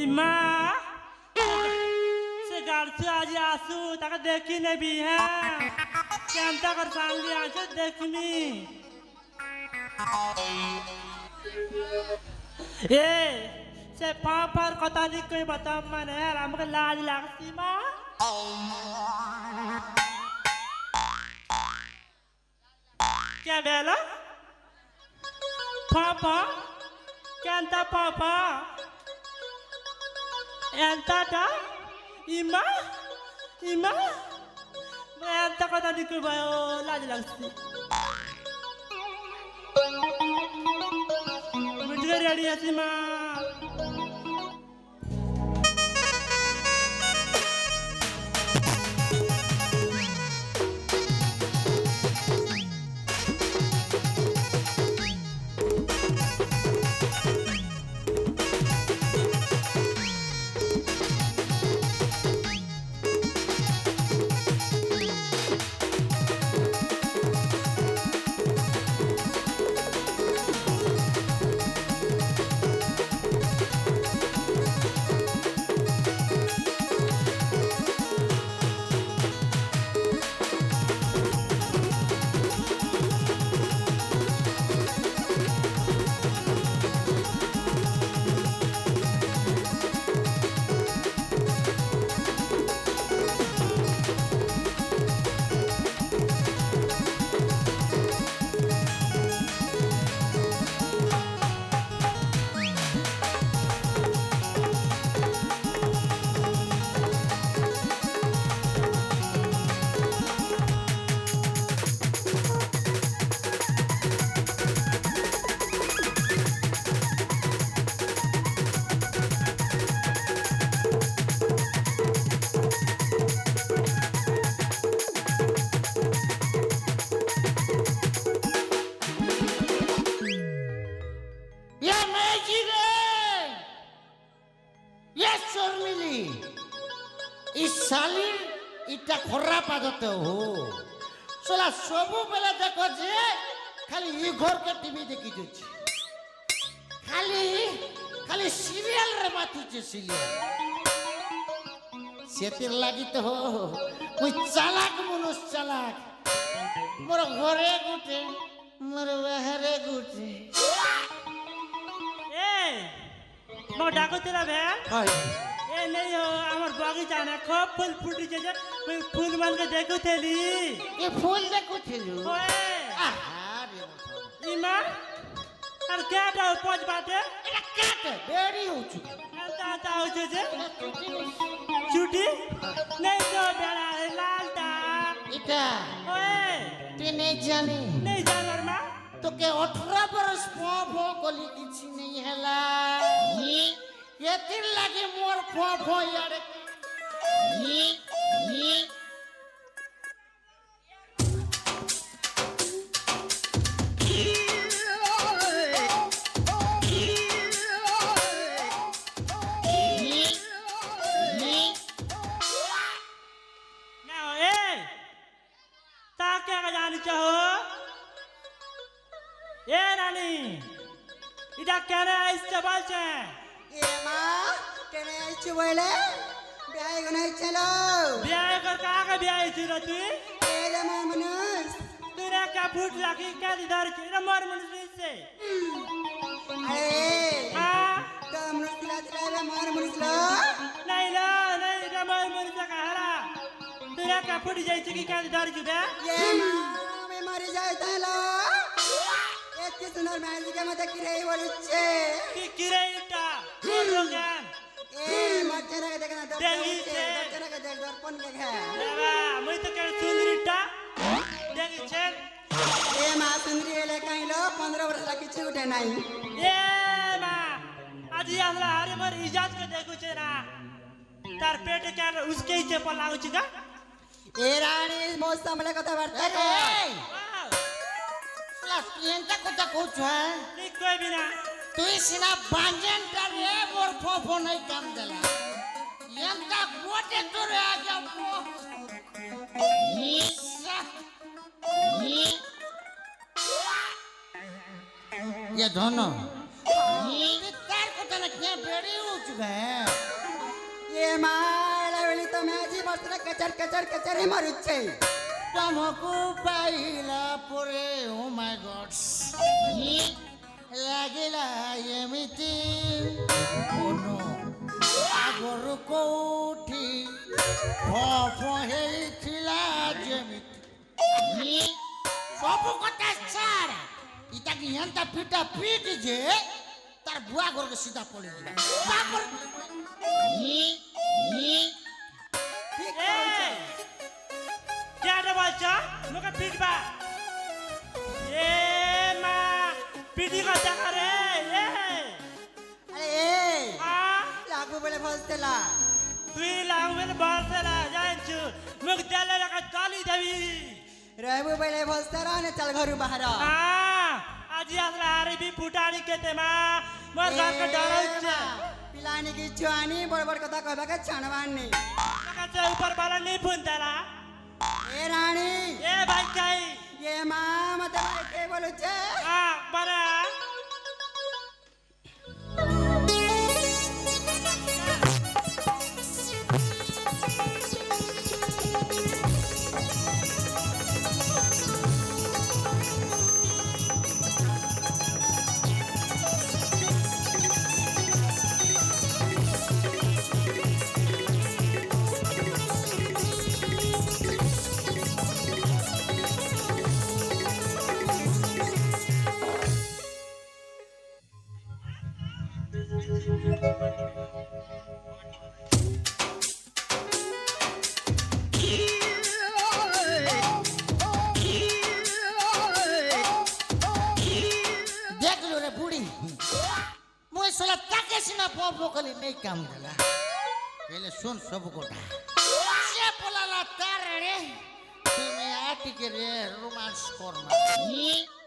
ইমা সে গাড়ছে আজ আসু তাকে দেখি নেবি হ্যাঁ কেমতা করে সামনে আছে দেখবি এ সে পাপার কথা লিখে বাতাম মানে আমাকে লাজ লাগছি মা কে বেলা পাপা কেনতা পাপা এন্তাটা ইমা ইমা এন্তা কথা লিখে লাজ লাগছে মুঝে রেডি আছি মা इटा खराब आदत हो सोला सबु बेला देखो जे खाली ई घर के टीवी देखी जाछि खाली खाली सीरियल रे माथि जे सीरियल सेतिर लागि तो हो कोई चालाक मनुष्य चालाक मोर घरे गुटे मोर बाहरे गुटे ए मो डाको तेरा भेल हाय ए नहीं हो আমার বাগিচা না খুব ফুল ফুটিছে যে ওই ফুল মানকে দেখুতেলি এ ফুল দেখুতেলু ওয়ে আরে ইমা আর কেটা পজ বাটে এটা কেটে বেরি হউছু এন্তা তা হচ্ছে যে ছুটি नहीं तो बेड़ा लालटा এটা ओए তুই নেই জানি नहीं जानवर मां তোকে 18 বরস পো গলি কিছু নেই হেলা এতির লাগে মোর ফো ইয়ারে এটা কেন আইছে বলছে এ মা কেন আইছে বলে বিয়ে কোন হইছিল বিয়ে কর কাকে বিয়ে হইছিল তুই এ রে মা মানুষ তুই রে কা ফুট লাগি কে দিদার ছিল রে মর মানুষ হইছে আরে হ্যাঁ তো মানুষ দিলা দিলা রে মর মানুষ লো নাই রে মর মানুষ কা হারা তুই রে কা ফুট যাইছে কি কে দিদার ছিল এ মা আমি মরে যাই তাহলে এত সুন্দর ম্যাজিকের মধ্যে কি রে বলছে কি কিরে এটা রোগান এ মজ্জারা দেখ না দেখিছে মজ্জারা দেখ দর্পণ কে খা বাবা মই তো কে সুন্দরীটা দেখিছে এ মা সুন্দরী এলে কাইলো 15 বছর কিছু উঠে নাই এ মা আজি আমরা আরে মর ইজাত কে দেখুছে না তার পেটে কেন উসকে ই চেপল লাগুছে গা এ রানী মোর সামনে কথা বার্তা কর এন্তা কথা কইছ হ্যাঁ ঠিক কইবি না তুই সিনা বাঞ্জনটা রে মোর ফো নাই কাম দেলা এন্তা গোটে তোরে আগে ইসা ये दोनों ये तार को तने क्या बेड़ी उच गए ये माला वेली तो माझी बसरा कचर कचर कचर हे मारुचे तुमको पाइला पुरे ओ माय गॉड লাগিলা এমিতি কোনো আগর কোঠি হেইছিলা যেমিতি সবু কথা ছাড় ইতাকি এন্তা পিটা পিট যে তার বুয়া ঘরকে সিধা পড়ে দিল ঠিক এ আছে কেডা বলছ মুখে পিটবা এ মা পিটি কথা করে এ আরে এই আ লাগু বলে ফসতেলা তুই লাউমের বলছলা জানছু মুখ দেলে লাগা গালি দেবি रहबू बले फसतेला ने चल घरू बाहर আ আজি আসলে আরবি ফুটানি কেতে মা মোর গাকে ডরাউছে पिलानी की छुआनी बड़ बड़ कथा कहबा के छानवानी লাগাছে উপর বালা নি ফুনতালা ए रानी এ ভাই চাই ये मां मते के बोलु छे আ বারা देख लो रे बूढ़ी मुझे सोला ताके सिना पोपो कली नहीं काम देला पहले सुन सब कोटा से बोला ला तार रे तुम्हें आटी के रे रोमांस करना